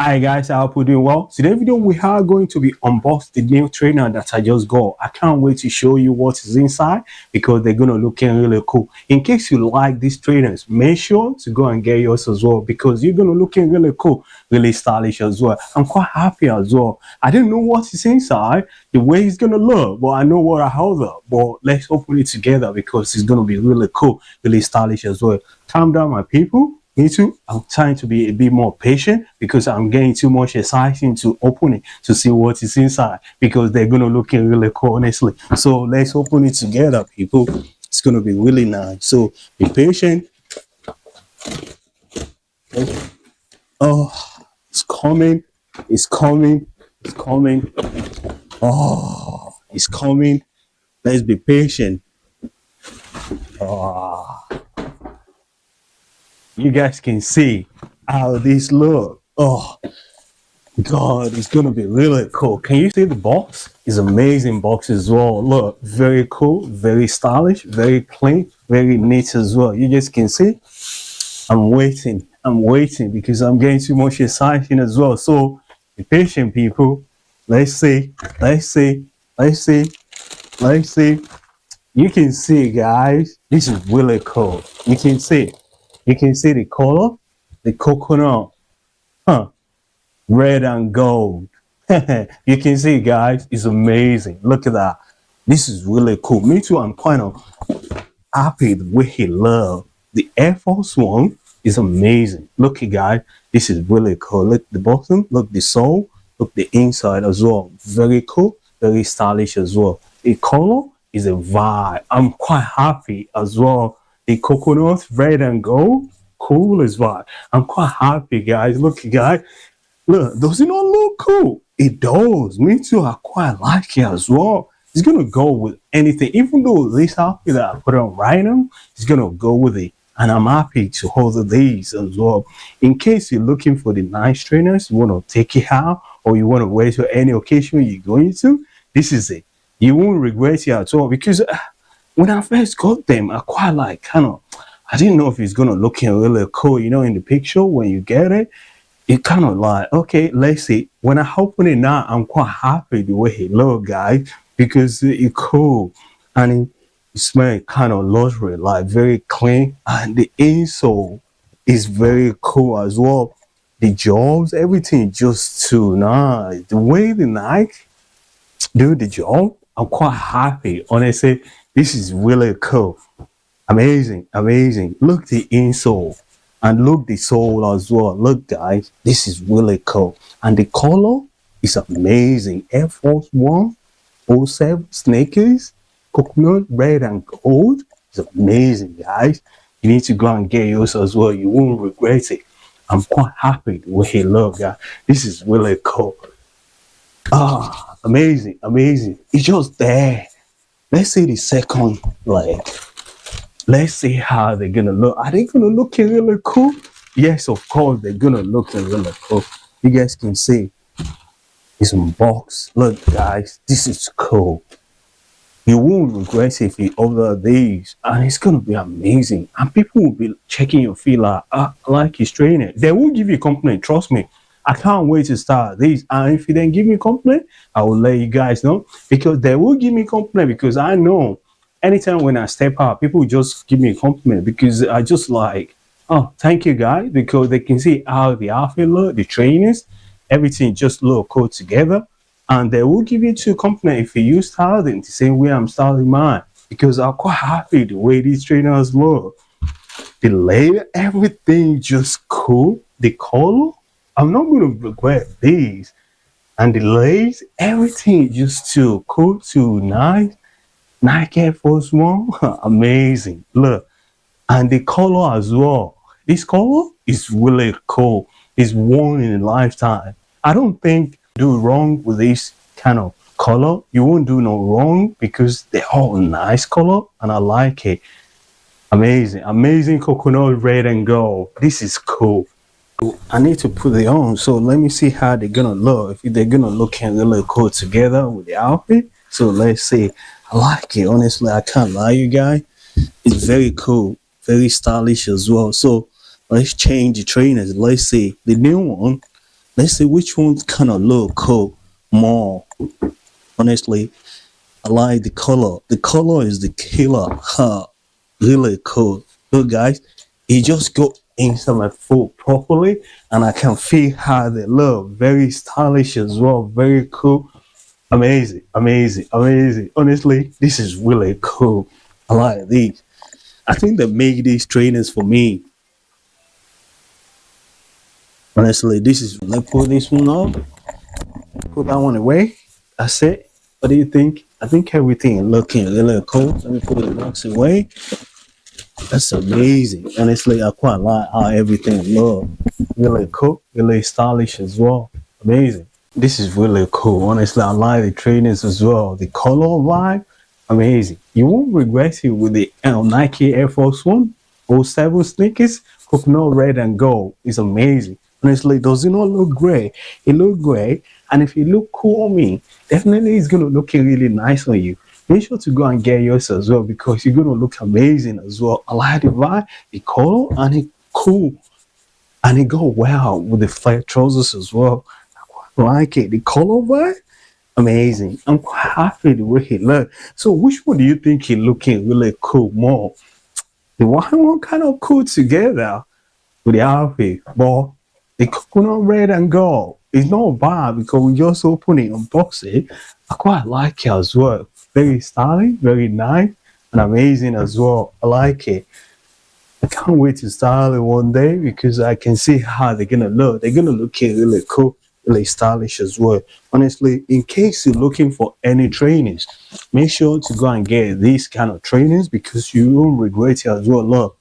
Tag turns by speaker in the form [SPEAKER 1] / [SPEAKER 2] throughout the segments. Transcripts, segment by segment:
[SPEAKER 1] Hi guys, I hope you're doing well. Today video we are going to be unboxing the new trainer that I just got. I can't wait to show you what is inside because they're gonna look really cool. In case you like these trainers, make sure to go and get yours as well because you're gonna look really cool, really stylish as well. I'm quite happy as well. I didn't know what is inside, the way it's gonna look, but I know what I have there. But let's open it together because it's gonna be really cool, really stylish as well. Calm down, my people. Me too. I'm trying to be a bit more patient because I'm getting too much exciting to open it to see what is inside because they're gonna look really cool, honestly. So let's open it together, people. It's gonna be really nice. So be patient. Oh, it's coming. It's coming. It's coming. Oh, it's coming. Let's be patient. Oh. You guys can see how this look. Oh God, it's gonna be really cool. Can you see the box? It's amazing box as well. Look, very cool, very stylish, very clean, very neat as well. You guys can see. I'm waiting because I'm getting too much exciting as well. So be patient, people. Let's see. You can see, guys. This is really cool. You can see. You can see the color, the coconut, red and gold. You can see, guys, it's amazing. Look at that. This is really cool. Me too, I'm kind of happy the way he loved. The Air Force One is amazing. Look, guys, this is really cool. Look the bottom, look the sole, look the inside as well. Very cool, very stylish as well. The color is a vibe. I'm quite happy as well. The coconut, red and gold, cool as well. I'm quite happy, guys. Look, guys. Look, does it not look cool? It does. Me too. I quite like it as well. It's gonna go with anything. Even though this outfit that I put on right now, it's gonna go with it. And I'm happy to hold these as well. In case you're looking for the nice trainers, you want to take it out or you want to wear it to any occasion you're going to, this is it. You won't regret it at all because when I first got them, I quite like I didn't know if it's gonna look really cool, you know, in the picture when you get it. It kind of like, okay, let's see. When I open it now, I'm quite happy the way it look, guys, because it's cool and it smells kind of luxury, like very clean, and the insole is very cool as well. The jobs, everything just too nice. The way the Nike do the job, I'm quite happy. Honestly, this is really cool. Amazing. Look the insole and look the sole as well. Look, guys, this is really cool. And the color is amazing. Air Force One, 07 sneakers, coconut, red and gold. It's amazing, guys. You need to go and get yours as well. You won't regret it. I'm quite happy the way it looks, guys. This is really cool. Amazing. It's just there. Let's see the second leg. Let's see how they're gonna look. Are they gonna look really cool? Yes, of course they're gonna look really cool. You guys can see it's unboxed. Look, guys, this is cool. You won't regret if you order these, and it's gonna be amazing. And people will be checking your feet like, I like his trainer. They will give you a compliment, trust me. I can't wait to start these. And if you then give me a compliment, I will let you guys know because they will give me a compliment because I know anytime when I step out, people just give me a compliment because I just like, oh, thank you guys, because they can see how the outfit look, the trainers, everything just look cool together. And they will give you two compliments if you style them the same way I'm styling mine because I'm quite happy the way these trainers look. The layer, everything just cool. The color, I'm not gonna regret these. And the lace, everything just too cool, too nice. Nike Air Force One, amazing. Look, and the color as well. This color is really cool. It's one in a lifetime. I don't think you do wrong with this kind of color. You won't do no wrong because they're all nice color and I like it. Amazing coconut red and gold. This is cool. I need to put it on, so let me see how they're gonna look. If they're gonna look really cool together with the outfit. So let's see. I like it, honestly. I can't lie, you guys. It's very cool, very stylish as well. So let's change the trainers. Let's see the new one. Let's see which one kind of look cool more. Honestly, I like the color. The color is the killer. Huh. Really cool. Look, guys, it just go inside my foot properly, and I can feel how they look. Very stylish as well. Very cool. Amazing, amazing, amazing. Honestly, this is really cool. I like these. I think they make these trainers for me. Honestly, this is. Let's put this one up. Put that one away. That's it. What do you think? I think everything is looking really cool. Let me put the box away. That's amazing. Honestly, I quite like how everything looks. Really cool, really stylish as well. Amazing. This is really cool. Honestly, I like the trainers as well. The color vibe, amazing. You won't regret it with the Nike Air Force One or 07 sneakers. Coconut red and gold is amazing. Honestly, does it not look great? It look great. And if it look cool on me, definitely it's gonna look really nice on you. Make sure to go and get yours as well because you're gonna look amazing as well. I like the vibe, the color, and it cool. And it go well with the flat trousers as well. I quite like it. The color vibe, amazing. I'm quite happy the way he look. So which one do you think he looking really cool more? The one kind of cool together with the outfit, but the coconut red and gold is not bad because we just open it, unbox it. I quite like it as well. Very stylish, very nice, and amazing as well. I like it. I can't wait to style it one day because I can see how they're gonna look. They're gonna look really cool, really stylish as well. Honestly, in case you're looking for any trainings, make sure to go and get these kind of trainings because you won't regret it as well. Look,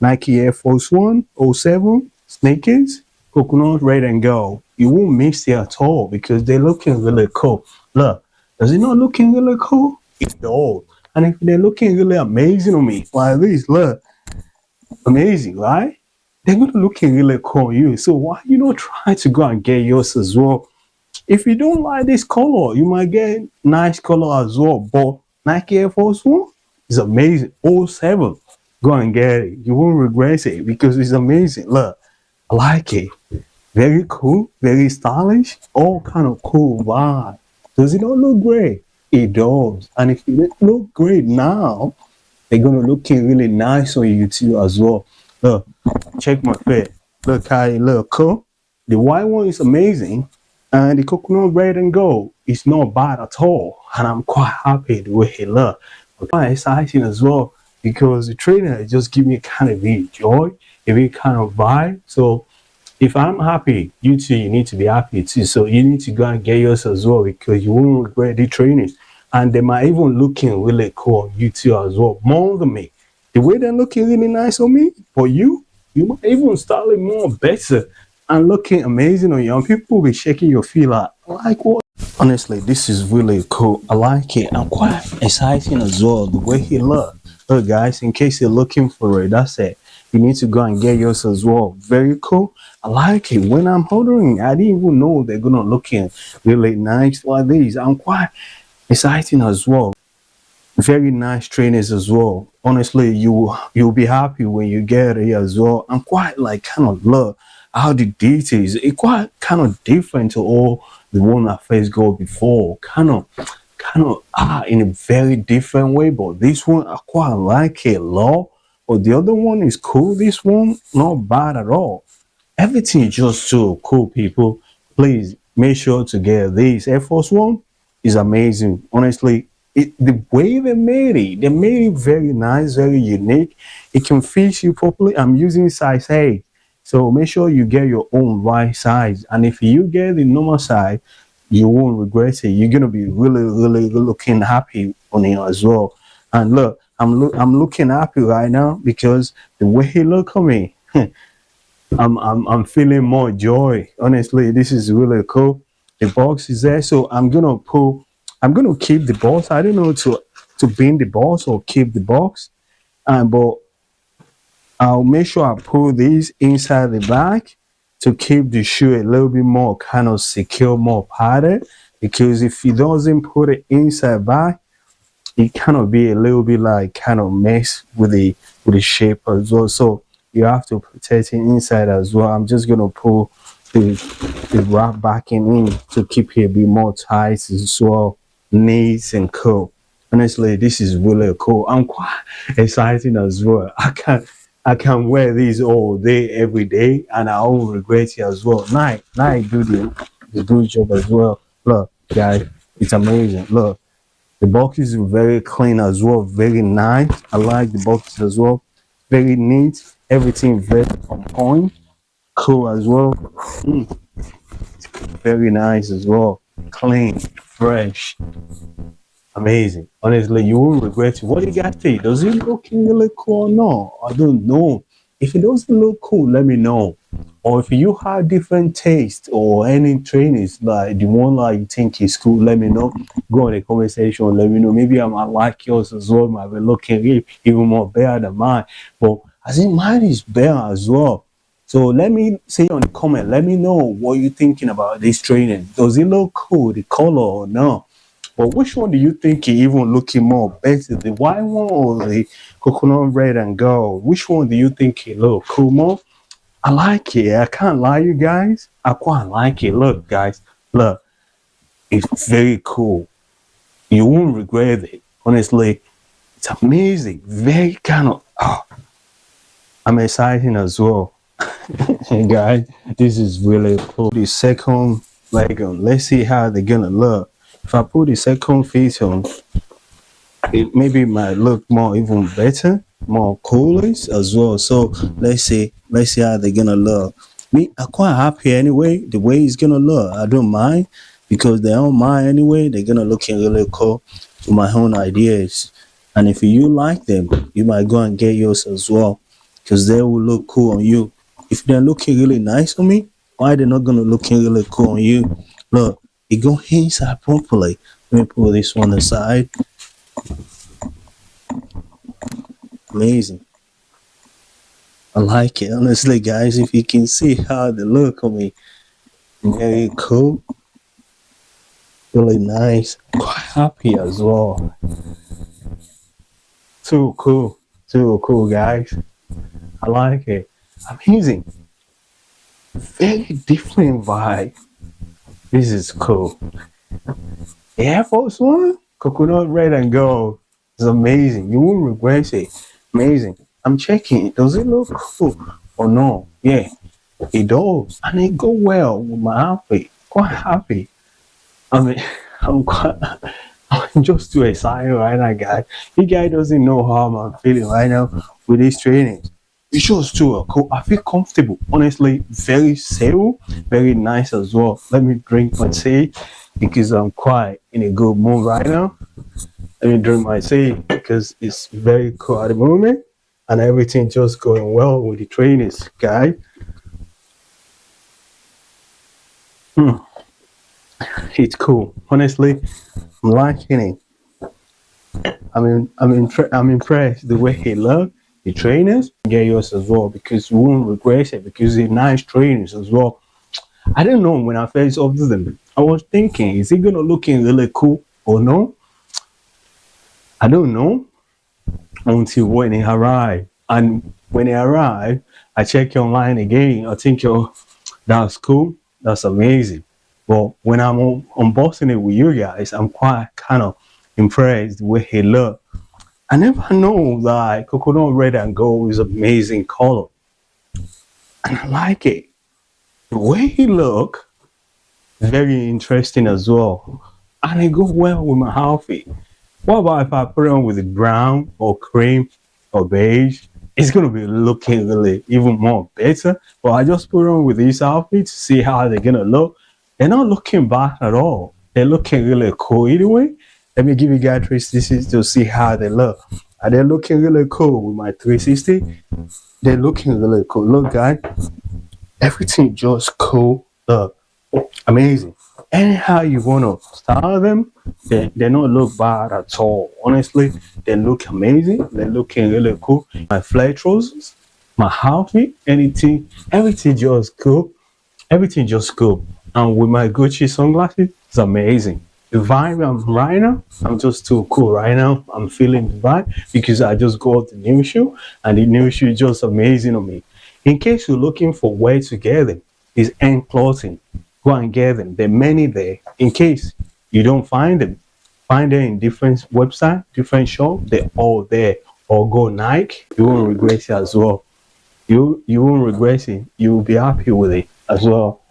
[SPEAKER 1] Nike Air Force One, '07 sneakers, coconut red and gold. You won't miss it at all because they're looking really cool. Look, does it not looking really cool? It does. And if they're looking really amazing on me, like this, look, amazing, right? They're gonna looking really cool on you. So why you not try to go and get yours as well? If you don't like this color, you might get nice color as well. But Nike Air Force One is amazing. '07. Go and get it. You won't regret it because it's amazing. Look, I like it. Very cool, very stylish, all kind of cool vibe. Does it not look great? It does. And if it look great now, they're gonna looking really nice on you too as well. Look, check my fit. Look how it look cool. The white one is amazing, and the coconut red and gold is not bad at all. And I'm quite happy the way it look. Quite exciting as well because the trainer just give me kind of a joy, a bit kind of vibe. So if I'm happy, you too, you need to be happy too. So you need to go and get yours as well because you won't regret the trainings. And they might even looking really cool on you too as well, more than me. The way they're looking really nice on me, for you might even style it more better and looking amazing on you. And people will be shaking your feet like what? Honestly, this is really cool. I like it. I'm quite exciting as well, the way he look. Look, guys, in case you're looking for it, that's it. You need to go and get yours as well. Very cool. I like it. When I'm ordering, I didn't even know they're gonna looking really nice like this. I'm quite exciting as well. Very nice trainers as well. Honestly, you'll be happy when you get it as well. I'm quite like kind of love how the details it quite kind of different to all the one I first got before. Kind of in a very different way. But this one I quite like it a lot. But the other one is cool. This one not bad at all. Everything is just so cool, people. Please make sure to get this. Air Force One is amazing. Honestly, the way they made it very nice, very unique. It can fit you properly. I'm using size 8. So make sure you get your own right size. And if you get the normal size, you won't regret it. You're gonna be really, really looking happy on it as well. And look, I'm looking happy right now because the way he look at me. I'm feeling more joy. Honestly, this is really cool. The box is there, so I'm gonna keep the box. I don't know to bin the box or keep the box. But I'll make sure I put these inside the bag to keep the shoe a little bit more kind of secure, more padded. Because if he doesn't put it inside bag, it kind of be a little bit like kind of mess with the shape as well. So you have to protect it inside as well. I'm just gonna pull the wrap backing in to keep it a bit more tight as well, neat and cool. Honestly, this is really cool. I'm quite excited as well. I can wear these all day, every day, and I won't regret it as well. Night do the good job as well. Look, guys, it's amazing. Look, the boxes are very clean as well, very nice. I like the boxes as well, very neat. Everything very on point, cool as well. Mm, very nice as well, clean, fresh. Amazing. Honestly, you won't regret it. What do you guys think? Does it look really cool or not? I don't know. If it doesn't look cool, let me know. Or if you have different taste or any trainings like the one like you think is cool, let me know. Go in the comment section, let me know. Maybe I might like yours as well. Might be looking even more better than mine. But I think mine is better as well. So let me say on the comment, let me know what you're thinking about this training. Does it look cool, the color or no? But which one do you think is even looking more better, the white one or the coconut red and gold? Which one do you think it look cool more? I like it. I can't lie, you guys. I quite like it. Look, guys, look, it's very cool. You won't regret it. Honestly, it's amazing. Very kind of. Oh, I'm excited as well. Hey guys, this is really cool. The second leg on. Let's see how they're gonna look. If I put the second feet on, it maybe might look more even better, more coolest as well. So let's see how they're gonna look. Me, I'm quite happy anyway. The way it's gonna look, I don't mind because they don't mind anyway. They're gonna look really cool to my own ideas. And if you like them, you might go and get yours as well because they will look cool on you. If they're looking really nice on me, why they're not gonna look really cool on you? Look, it go inside properly. Let me put this one aside. Amazing. I like it. Honestly, guys, if you can see how they look on me, very cool, really nice, quite happy as well. Too cool, too cool, guys. I like it. Amazing. Very different vibe. This is cool. The Air Force One, coconut red and gold. It's amazing. You won't regret it. Amazing. I'm checking. Does it look cool or no? Yeah, it does, and it go well with my outfit. Quite happy. I mean, I'm quite. I'm just too excited right now, guys. You guys doesn't know how I'm feeling right now with this training. It's just too cool. I feel comfortable. Honestly, very safe, very nice as well. Let me drink my tea because I'm quite in a good mood right now. Let me drink my tea because it's very cool at the moment and everything just going well with the trainers, guys. Hmm, it's cool. Honestly, I'm liking it. I'm impressed the way he look. The trainers get yours as well because you won't regret it because they're nice trainers as well. I don't know when I first ordered them. I was thinking, is it gonna looking really cool or no? I don't know until when it arrived. And when it arrived, I check online again. I think that's cool. That's amazing. But when I'm unboxing it with you guys, I'm quite kind of impressed the way he look. I never know that coconut red and gold is amazing color. And I like it. The way he look, very interesting as well. And it go well with my outfit. What about if I put it on with the brown or cream or beige? It's gonna be looking really even more better. But I just put it on with this outfit to see how they're gonna look. They're not looking bad at all. They're looking really cool anyway. Let me give you guys 360 to see how they look. Are they looking really cool with my 360? They're looking really cool. Look, guys, everything just cool. Look, amazing. Anyhow you wanna style them, they don't look bad at all. Honestly, they look amazing. They're looking really cool. My flat trousers, my outfit, anything, everything just cool. Everything just cool. And with my Gucci sunglasses, it's amazing. The vibe I'm right now, I'm just too cool right now. I'm feeling the vibe because I just got the new shoe and the new shoe is just amazing on me. In case you're looking for where to get them, is end clothing. Go and get them. There are many there. In case you don't find them, find them in different website, different shop. They're all there. Or go Nike. You won't regret it as well. You won't regret it. You will be happy with it as well.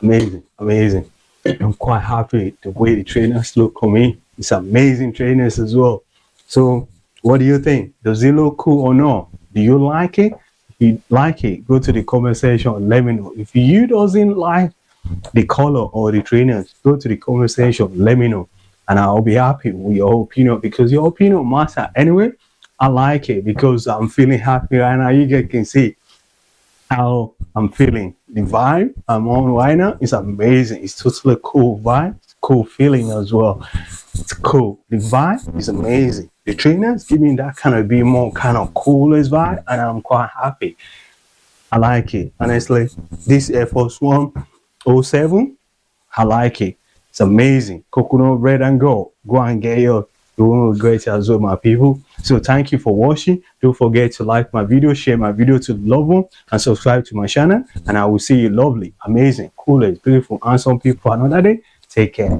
[SPEAKER 1] Amazing, amazing. I'm quite happy the way the trainers look on me. It's amazing trainers as well. So what do you think? Does it look cool or not? Do you like it? If you like it, go to the comment section and let me know. If you doesn't like the color or the trainers, go to the comment section, let me know. And I'll be happy with your opinion because your opinion matters. Anyway, I like it because I'm feeling happy right now. You guys can see how I'm feeling. The vibe I'm on right now is amazing. It's totally cool vibe, cool feeling as well. It's cool. The vibe is amazing. The trainers give me that kind of be more kind of coolest vibe, and I'm quite happy. I like it. Honestly, this Air Force One 07, I like it. It's amazing. Coconut red and gold. Go and get your. You won't regret it as well, my people. So thank you for watching. Don't forget to like my video, share my video to the loved one, and subscribe to my channel. And I will see you lovely, amazing, coolest, beautiful, handsome people another day. Take care.